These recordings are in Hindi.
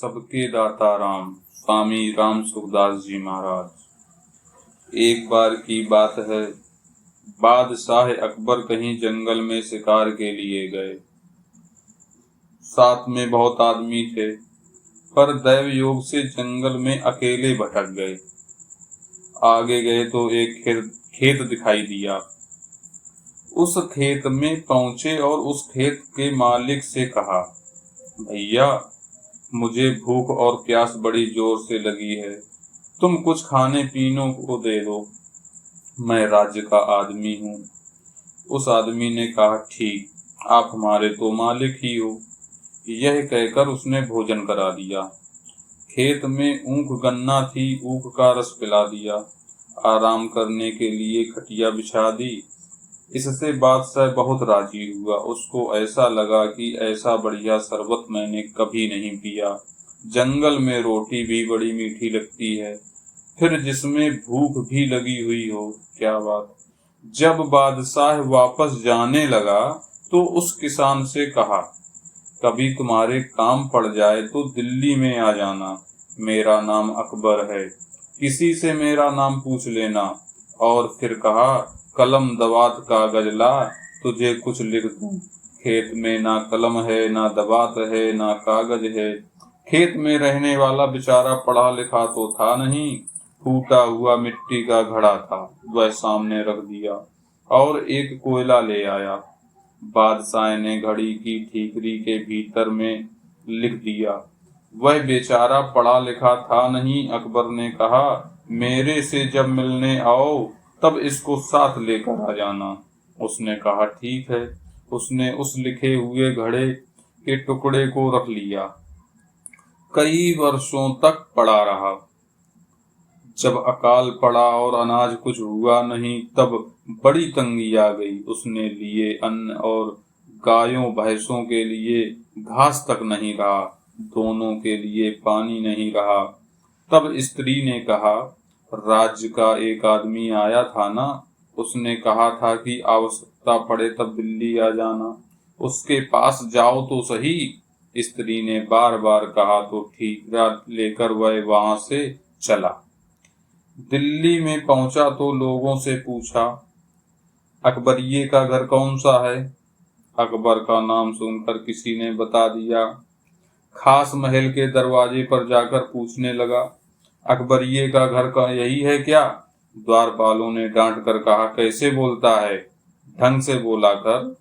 सबके दाता राम स्वामी राम सुखदास जी महाराज। एक बार की बात है, बादशाह अकबर कहीं जंगल में शिकार के लिए गए। साथ में बहुत आदमी थे, पर दैव योग से जंगल में अकेले भटक गए। आगे गए तो एक खेत दिखाई दिया। उस खेत में पहुंचे और उस खेत के मालिक से कहा, भैया मुझे भूख और प्यास बड़ी जोर से लगी है, तुम कुछ खाने पीने को दे दो, मैं राज्य का आदमी हूँ। उस आदमी ने कहा, ठीक, आप हमारे तो मालिक ही हो। यह कहकर उसने भोजन करा दिया। खेत में ऊख गन्ना थी, ऊख का रस पिला दिया। आराम करने के लिए खटिया बिछा दी। इससे बादशाह बहुत राजी हुआ। उसको ऐसा लगा कि ऐसा बढ़िया शरबत मैंने कभी नहीं पिया। जंगल में रोटी भी बड़ी मीठी लगती है, फिर जिसमें भूख भी लगी हुई हो, क्या बात। जब बादशाह वापस जाने लगा तो उस किसान से कहा, कभी तुम्हारे काम पड़ जाए तो दिल्ली में आ जाना, मेरा नाम अकबर है, किसी से मेरा नाम पूछ लेना। और फिर कहा, कलम दवात कागज ला, तुझे कुछ लिख दूं। खेत में ना कलम है, ना दवात है, ना कागज है। खेत में रहने वाला बेचारा पढ़ा लिखा तो था नहीं, फूटा हुआ मिट्टी का घड़ा था। वह सामने रख दिया और एक कोयला ले आया। बादशाह ने घड़ी की ठीकरी के भीतर में लिख दिया। वह बेचारा पढ़ा लिखा था नहीं। अकबर ने कहा, मेरे से जब मिलने आओ तब इसको साथ लेकर आ जाना। उसने कहा, ठीक है। उसने उस लिखे हुए घड़े के टुकड़े को रख लिया। कई वर्षों तक पड़ा रहा। जब अकाल पड़ा और अनाज कुछ हुआ नहीं, तब बड़ी तंगी आ गई। उसने लिए अन्न और गायों भैंसों के लिए घास तक नहीं रहा, दोनों के लिए पानी नहीं रहा। तब स्त्री ने कहा, राज्य का एक आदमी आया था ना, उसने कहा था कि आवश्यकता पड़े तब दिल्ली आ जाना, उसके पास जाओ तो सही। स्त्री ने बार बार कहा तो ठीकरा लेकर वह वहां से चला। दिल्ली में पहुंचा तो लोगों से पूछा, अकबरिये का घर कौन सा है। अकबर का नाम सुनकर किसी ने बता दिया। खास महल के दरवाजे पर जाकर पूछने लगा, अकबरिये का घर का यही है क्या। द्वारपालों ने डांट कर कहा, कैसे बोलता है, ढंग से बोला कर।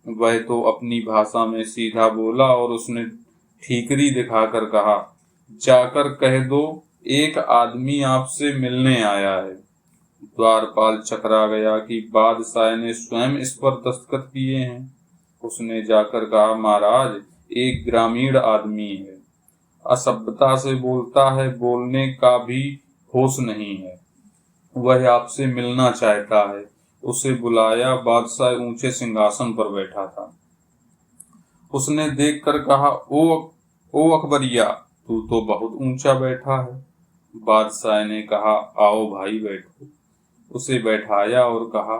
वह तो अपनी भाषा में सीधा बोला और उसने ठीकरी दिखाकर कहा, जाकर कह दो एक आदमी आपसे मिलने आया है। द्वारपाल चकरा गया कि बादशाह ने स्वयं इस पर दस्तखत किए हैं। उसने जाकर कहा, महाराज एक ग्रामीण आदमी है, असभ्यता से बोलता है, बोलने का भी होश नहीं है, वह आपसे मिलना चाहता है। उसे बुलाया। बादशाह ऊंचे सिंहासन पर बैठा था। उसने देखकर कहा, ओ अकबरिया, तू तो बहुत ऊंचा बैठा है। बादशाह ने कहा, आओ भाई बैठो। उसे बैठाया और कहा,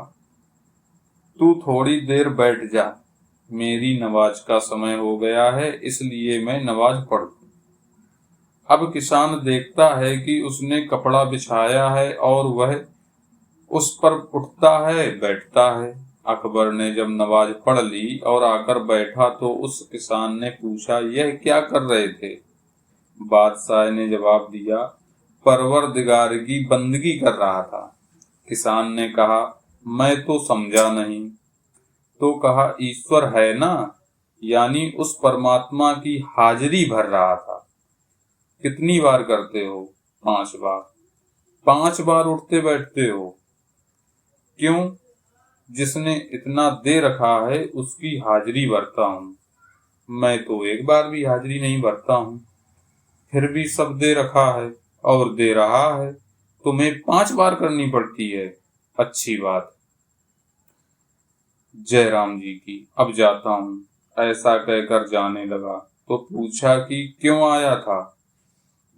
तू थोड़ी देर बैठ जा, मेरी नमाज का समय हो गया है, इसलिए मैं नमाज पढ़ूं। अब किसान देखता है कि उसने कपड़ा बिछाया है और वह उस पर उठता है बैठता है। अकबर ने जब नमाज पढ़ ली और आकर बैठा तो उस किसान ने पूछा, यह क्या कर रहे थे। बादशाह ने जवाब दिया, परवरदिगार की बंदगी कर रहा था। किसान ने कहा, मैं तो समझा नहीं। तो कहा, ईश्वर है ना, यानी उस परमात्मा की हाजिरी भर रहा था। कितनी बार करते हो। 5 बार। 5 बार उठते बैठते हो। क्यों। जिसने इतना दे रखा है उसकी हाजिरी भरता हूँ। मैं तो एक बार भी हाजिरी नहीं भरता हूँ, फिर भी सब दे रखा है और दे रहा है, तुम्हें 5 बार करनी पड़ती है। अच्छी बात। जय राम जी की। अब जाता हूँ। ऐसा कहकर जाने लगा तो पूछा कि क्यों आया था।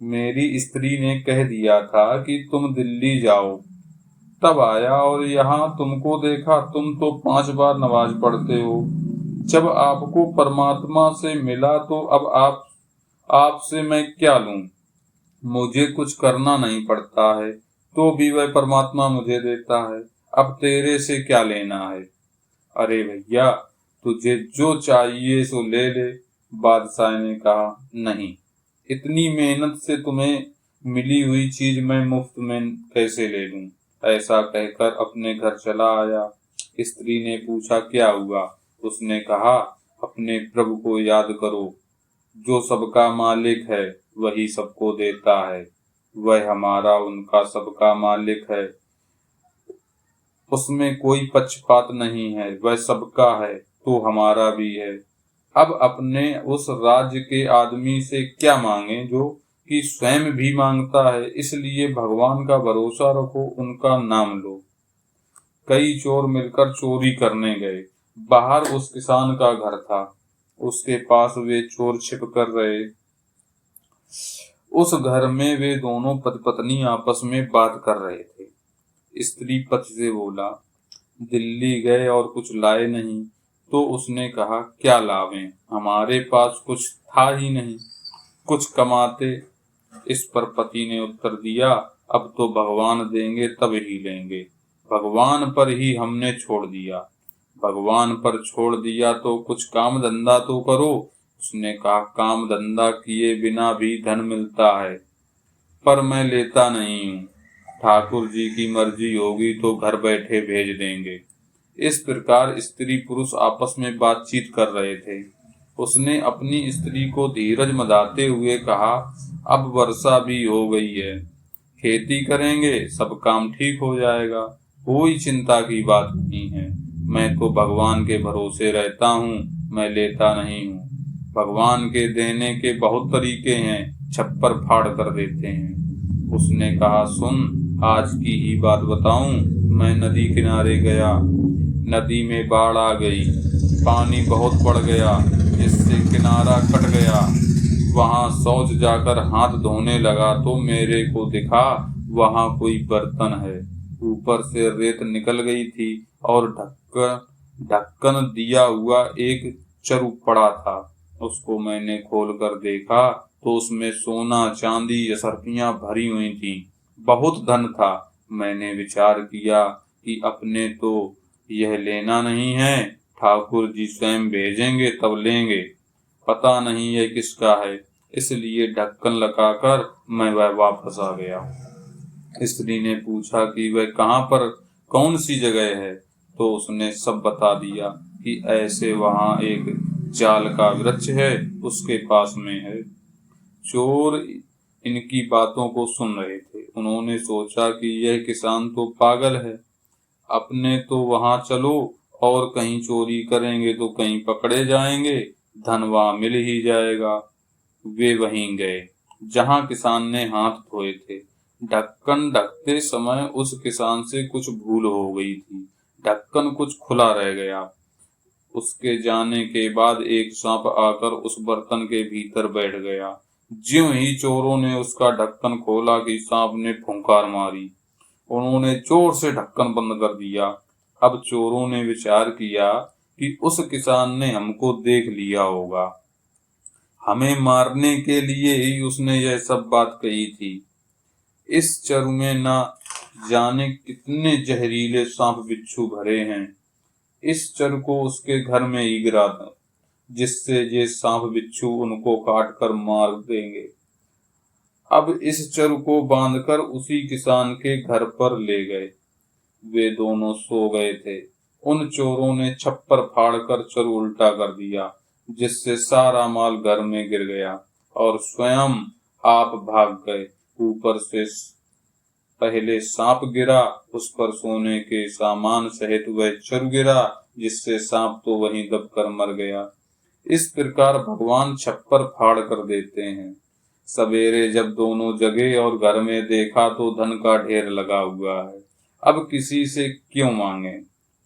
मेरी स्त्री ने कह दिया था कि तुम दिल्ली जाओ, तब आया और यहाँ तुमको देखा, तुम तो 5 बार नमाज पढ़ते हो। जब आपको परमात्मा से मिला तो अब आपसे मैं क्या लूं? मुझे कुछ करना नहीं पड़ता है, तो भी वह परमात्मा मुझे देता है। अब तेरे से क्या लेना है? अरे भैया, तुझे जो चाहिए सो ले ले। बादशाह ने कहा, नहीं, इतनी मेहनत से तुम्हें मिली हुई चीज मैं मुफ्त में कैसे ले लूं? ऐसा कहकर अपने घर चला आया। स्त्री ने पूछा, क्या हुआ? उसने कहा, अपने प्रभु को याद करो, जो सबका मालिक है वही सबको देता है। वह हमारा उनका सबका मालिक है, उसमें कोई पक्षपात नहीं है। वह सबका है तो हमारा भी है। अब अपने उस राज्य के आदमी से क्या मांगे जो कि स्वयं भी मांगता है। इसलिए भगवान का भरोसा रखो, उनका नाम लो। कई चोर मिलकर चोरी करने गए। बाहर उस किसान का घर था, उसके पास वे चोर छिप कर रहे। उस घर में वे दोनों पति पत्नी आपस में बात कर रहे थे। स्त्री पति से बोला, दिल्ली गए और कुछ लाए नहीं? तो उसने कहा, क्या लावें, हमारे पास कुछ था ही नहीं, कुछ कमाते। इस पर पति ने उत्तर दिया, अब तो भगवान देंगे तब ही लेंगे, भगवान पर ही हमने छोड़ दिया। भगवान पर छोड़ दिया तो कुछ काम धंधा तो करो। उसने कहा, काम धंधा किए बिना भी धन मिलता है, पर मैं लेता नहीं हूँ। ठाकुर जी की मर्जी होगी तो घर बैठे भेज देंगे। इस प्रकार स्त्री पुरुष आपस में बातचीत कर रहे थे। उसने अपनी स्त्री को धीरज मधाते हुए कहा, अब वर्षा भी हो गई है, खेती करेंगे, सब काम ठीक हो जाएगा, कोई चिंता की बात नहीं है। मैं तो भगवान के भरोसे रहता हूँ, मैं लेता नहीं हूँ। भगवान के देने के बहुत तरीके हैं, छप्पर फाड़ कर देते हैं। उसने कहा, सुन, आज की ही बात बताऊं। मैं नदी किनारे गया, नदी में बाढ़ आ गई, पानी बहुत बढ़ गया, जिससे किनारा कट गया। वहां शौच जाकर हाथ धोने लगा तो मेरे को दिखा वहां कोई बर्तन है, ऊपर से रेत निकल गई थी और ढक्कन दिया हुआ एक चरु पड़ा था। उसको मैंने खोल कर देखा तो उसमें सोना चांदी असरफियां भरी हुई थी, बहुत धन था। मैंने विचार किया कि अपने तो यह लेना नहीं है, ठाकुर जी स्वयं भेजेंगे तब लेंगे, पता नहीं यह किसका है। इसलिए ढक्कन लगाकर मैं वह वापस आ गया। स्त्री ने पूछा कि वह कहाँ पर, कौन सी जगह है? तो उसने सब बता दिया कि ऐसे वहाँ एक जाल का वृक्ष है, उसके पास में है। चोर इनकी बातों को सुन रहे थे। उन्होंने सोचा कि यह किसान तो पागल है, अपने तो वहां चलो और कहीं चोरी करेंगे तो कहीं पकड़े जाएंगे, धन वहां मिल ही जाएगा। वे वहीं गए जहां किसान ने हाथ धोए थे। ढक्कन ढकते समय उस किसान से कुछ भूल हो गई थी, ढक्कन कुछ खुला रह गया। उसके जाने के बाद एक सांप आकर उस बर्तन के भीतर बैठ गया। ज्यों ही चोरों ने उसका ढक्कन खोला कि सांप ने फुंकार मारी। उन्होंने जोर से ढक्कन बंद कर दिया। अब चोरों ने विचार किया कि उस किसान ने हमको देख लिया होगा, हमें मारने के लिए ही उसने यह सब बात कही थी। इस चरु में ना जाने कितने जहरीले सांप बिच्छू भरे हैं। इस चरु को उसके घर में ही गिरा दो, जिससे ये सांप बिच्छू उनको काट कर मार देंगे। अब इस चरु को बांधकर उसी किसान के घर पर ले गए। वे दोनों सो गए थे। उन चोरों ने छप्पर फाड़कर चरु उल्टा कर दिया, जिससे सारा माल घर में गिर गया और स्वयं आप भाग गए। ऊपर से पहले सांप गिरा, उस पर सोने के सामान सहित वह चरु गिरा, जिससे सांप तो वहीं दबकर मर गया। इस प्रकार भगवान छप्पर फाड़ कर देते हैं। सवेरे जब दोनों जगे और घर में देखा तो धन का ढेर लगा हुआ है। अब किसी से क्यों मांगे?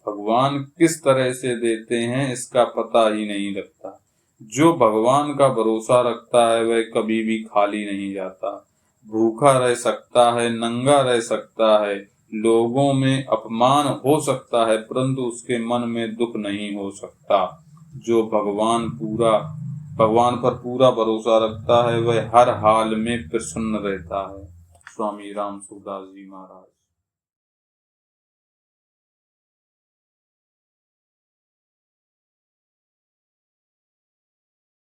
भगवान किस तरह से देते हैं इसका पता ही नहीं लगता। जो भगवान का भरोसा रखता है वह कभी भी खाली नहीं जाता। भूखा रह सकता है, नंगा रह सकता है, लोगों में अपमान हो सकता है, परंतु उसके मन में दुख नहीं हो सकता। जो भगवान पूरा भगवान पर पूरा भरोसा रखता है वह हर हाल में प्रसन्न रहता है। स्वामी राम सूरदास जी महाराज।